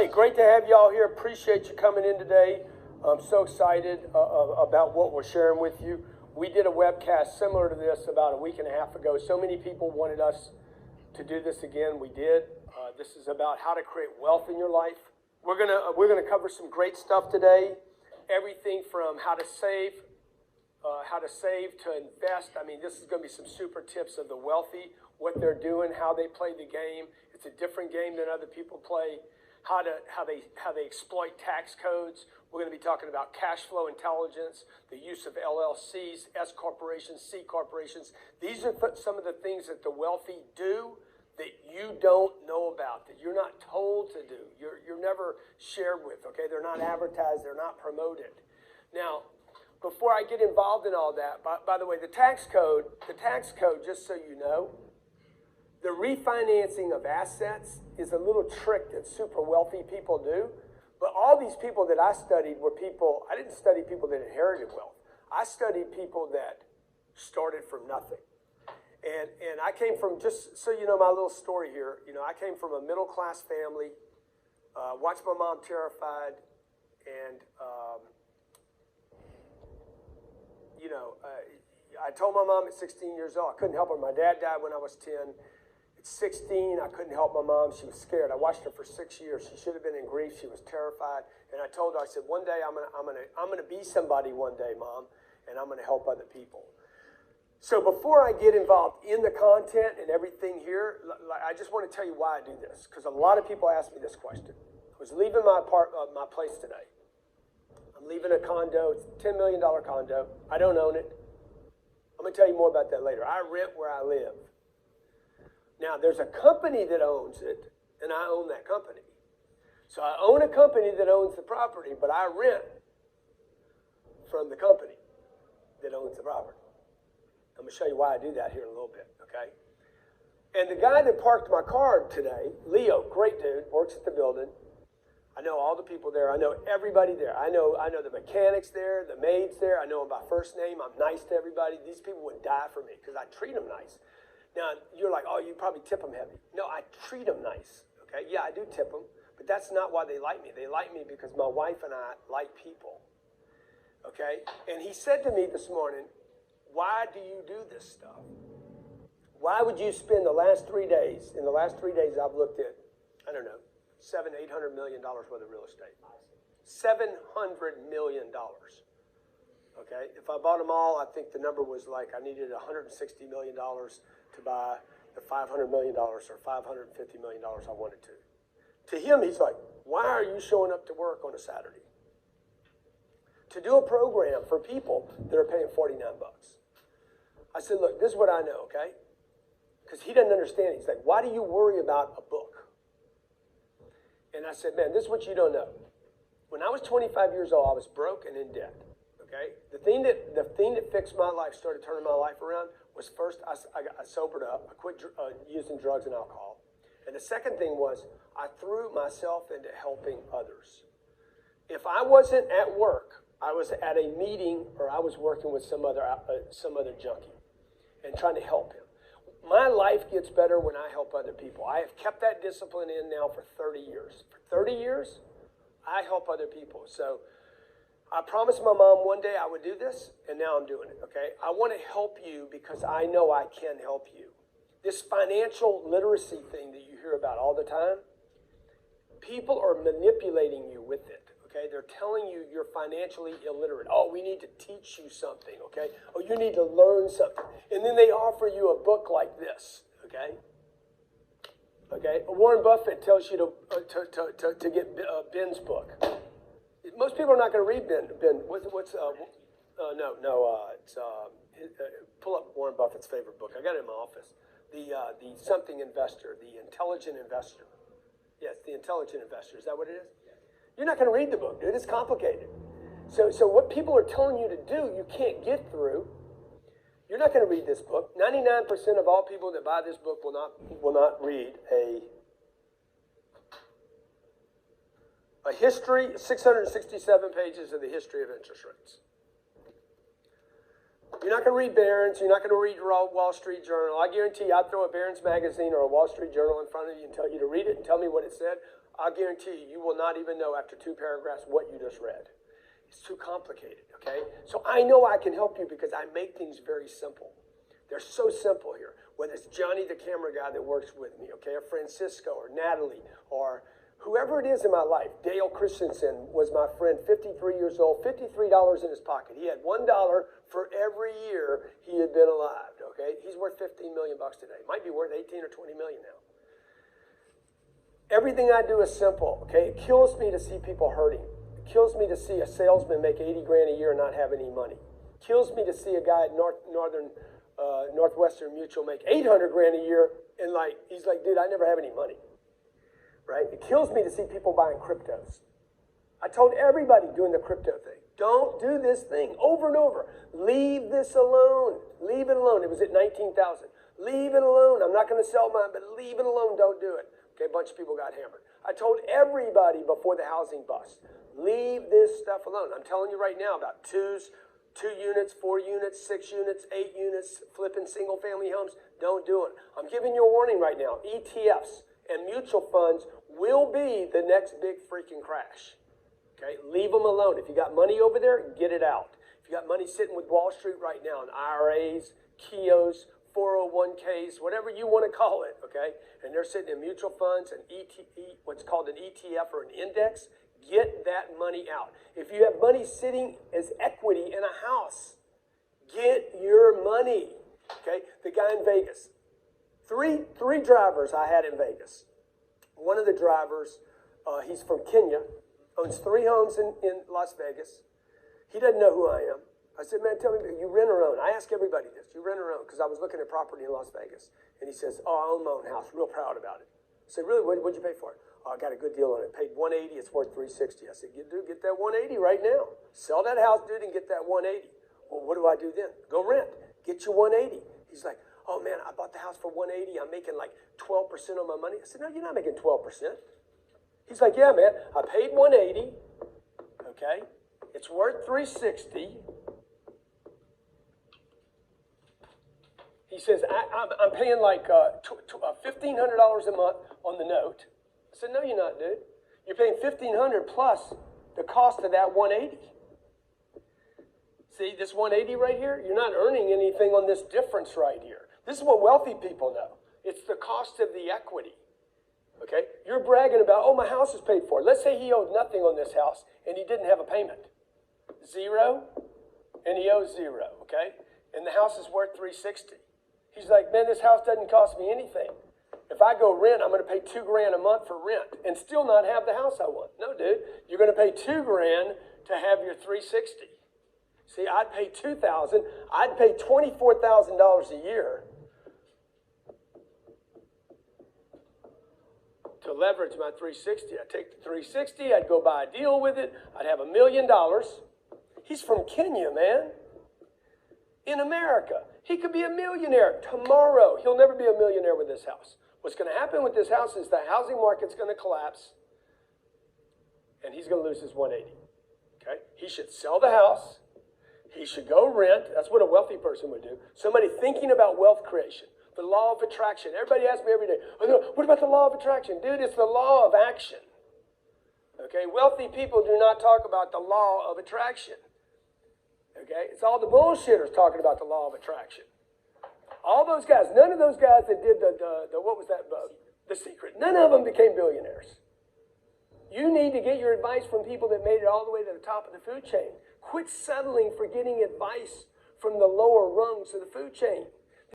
Hey, great to have y'all here. Appreciate you coming in today. I'm so excited about what we're sharing with you. We did a webcast similar to this about a week and a half ago. So many people wanted us to do this again. We did. This is about how to create wealth in your life. We're gonna cover some great stuff today. Everything from how to save to invest. I mean, this is going to be some super tips of the wealthy, what they're doing, how they play the game. It's a different game than other people play. How they exploit tax codes. We're going to be talking about cash flow intelligence, the use of LLCs, S corporations, C corporations. These are some of the things that the wealthy do that you don't know about, that you're not told to do. You're never shared with. Okay, they're not advertised. They're not promoted. Now, before I get involved in all that, by the way, the tax code, just so you know, the refinancing of assets is a little trick that super wealthy people do. But all these people that I studied were people, I didn't study people that inherited wealth. I studied people that started from nothing. And I came from, just so you know my little story here, I came from a middle class family, watched my mom terrified, and I told my mom at 16 years old, I couldn't help her. My dad died when I was 10. At 16, I couldn't help my mom. She was scared. I watched her for 6 years. She should have been in grief. She was terrified. And I told her, I said, one day I'm gonna be somebody one day, Mom, and I'm gonna help other people. So before I get involved in the content and everything here, I just want to tell you why I do this, because a lot of people ask me this question. I was leaving my place today. I'm leaving a condo. It's a $10 million condo. I don't own it. I'm going to tell you more about that later. I rent where I live. Now, there's a company that owns it, and I own that company. So I own a company that owns the property, but I rent from the company that owns the property. I'm going to show you why I do that here in a little bit, okay? And the guy that parked my car today, Leo, great dude, works at the building. I know all the people there. I know everybody there. I know the mechanics there, the maids there. I know them by first name. I'm nice to everybody. These people would die for me because I treat them nice. Now, you're like, oh, you probably tip them heavy. No, I treat them nice, okay? Yeah, I do tip them, but that's not why they like me. They like me because my wife and I like people, okay? And he said to me this morning, why do you do this stuff? Why would you spend the last 3 days, in the last 3 days I've looked at, I don't know, $700-800 million worth of real estate. $700 million. Okay, if I bought them all, I think the number was like I needed $160 million to buy the $500 million or $550 million I wanted to. To him, he's like, why are you showing up to work on a Saturday? To do a program for people that are paying $49. I said, look, this is what I know, okay? Because he doesn't understand. He's like, why do you worry about a book? And I said, man, this is what you don't know. When I was 25 years old, I was broke and in debt. Okay, the thing that fixed my life, started turning my life around, was first I sobered up. I quit using drugs and alcohol, and the second thing was I threw myself into helping others. If I wasn't at work, I was at a meeting or I was working with some other junkie and trying to help him. My life gets better when I help other people. I have kept that discipline in now for 30 years. For 30 years, I help other people. So I promised my mom one day I would do this, and now I'm doing it, okay? I want to help you because I know I can help you. This financial literacy thing that you hear about all the time, people are manipulating you with it, okay? They're telling you you're financially illiterate. Oh, we need to teach you something, okay? Oh, you need to learn something. And then they offer you a book like this, okay? Okay, Warren Buffett tells you to get Ben's book. Most people are not going to read Ben. Pull up Warren Buffett's favorite book. I got it in my office. The something investor, the intelligent investor. Yes, the intelligent investor. Is that what it is? You're not going to read the book, dude. It's complicated. So what people are telling you to do, you can't get through. You're not going to read this book. 99% of all people that buy this book will not read a history, 667 pages of the history of interest rates. You're not going to read Barron's. You're not going to read Wall Street Journal. I guarantee you, I'd throw a Barron's magazine or a Wall Street Journal in front of you and tell you to read it and tell me what it said. I'll guarantee you, you will not even know after 2 paragraphs what you just read. It's too complicated, okay? So I know I can help you because I make things very simple. They're so simple here. Whether it's Johnny, the camera guy that works with me, okay, or Francisco, or Natalie, or whoever it is in my life. Dale Christensen was my friend, 53 years old, $53 in his pocket. He had $1 for every year he had been alive, okay? He's worth $15 million today. Might be worth 18 or 20 million now. Everything I do is simple, okay? It kills me to see people hurting. It kills me to see a salesman make 80 grand a year and not have any money. It kills me to see a guy at Northwestern Mutual make 800 grand a year and he's like, dude, I never have any money, right? It kills me to see people buying cryptos. I told everybody doing the crypto thing, don't do this thing over and over. Leave this alone. Leave it alone. It was at 19,000. Leave it alone. I'm not going to sell mine, but leave it alone. Don't do it. Okay, a bunch of people got hammered. I told everybody before the housing bust, leave this stuff alone. I'm telling you right now about 2 units, 4 units, 6 units, 8 units, flipping single family homes. Don't do it. I'm giving you a warning right now. ETFs and mutual funds will be the next big freaking crash. Okay, leave them alone. If you got money over there, get it out. If you got money sitting with Wall Street right now in IRAs, KIOs, 401ks, whatever you want to call it, okay, and they're sitting in mutual funds and what's called an ETF or an index, get that money out. If you have money sitting as equity in a house, get your money, okay? The guy in Vegas, three drivers I had in Vegas. One of the drivers, he's from Kenya, owns 3 homes in Las Vegas. He doesn't know who I am. I said, man, tell me, you rent or own? I ask everybody this. You rent or own? Because I was looking at property in Las Vegas. And he says, oh, I own my own house. Real proud about it. I said, really? What'd you pay for it? Oh, I got a good deal on it. Paid $180. It's worth $360. I said, dude, get that $180 right now. Sell that house, dude, and get that $180. Well, what do I do then? Go rent. Get you $180. He's like, oh, man, I bought the house for $180. I'm making like 12% on my money. I said, no, you're not making 12%. He's like, yeah, man, I paid $180. Okay? It's worth $360. He says, I'm paying like $1,500 a month on the note. I said, no, you're not, dude. You're paying $1,500 plus the cost of that $180. See, this $180 right here, you're not earning anything on this difference right here. This is what wealthy people know. It's the cost of the equity. Okay? You're bragging about, oh, my house is paid for. Let's say he owed nothing on this house and he didn't have a payment. 0, and he owes 0, okay? And the house is worth $360. He's like, man, this house doesn't cost me anything. If I go rent, I'm going to pay $2 grand a month for rent and still not have the house I want. No, dude, you're going to pay $2 grand to have your $360. See, I'd pay $2,000. I'd pay $24,000 a year to leverage my $360. I'd take the $360. I'd go buy a deal with it. I'd have $1 million. He's from Kenya, man. In America. He could be a millionaire tomorrow. He'll never be a millionaire with this house. What's going to happen with this house is the housing market's going to collapse and he's going to lose his 180. Okay? He should sell the house. He should go rent. That's what a wealthy person would do. Somebody thinking about wealth creation. The law of attraction. Everybody asks me every day, oh, no, what about the law of attraction? Dude, it's the law of action. Okay? Wealthy people do not talk about the law of attraction. Okay, it's all the bullshitters talking about the law of attraction. All those guys, none of those guys that did the what was that, The Secret, none of them became billionaires. You need to get your advice from people that made it all the way to the top of the food chain. Quit settling for getting advice from the lower rungs of the food chain.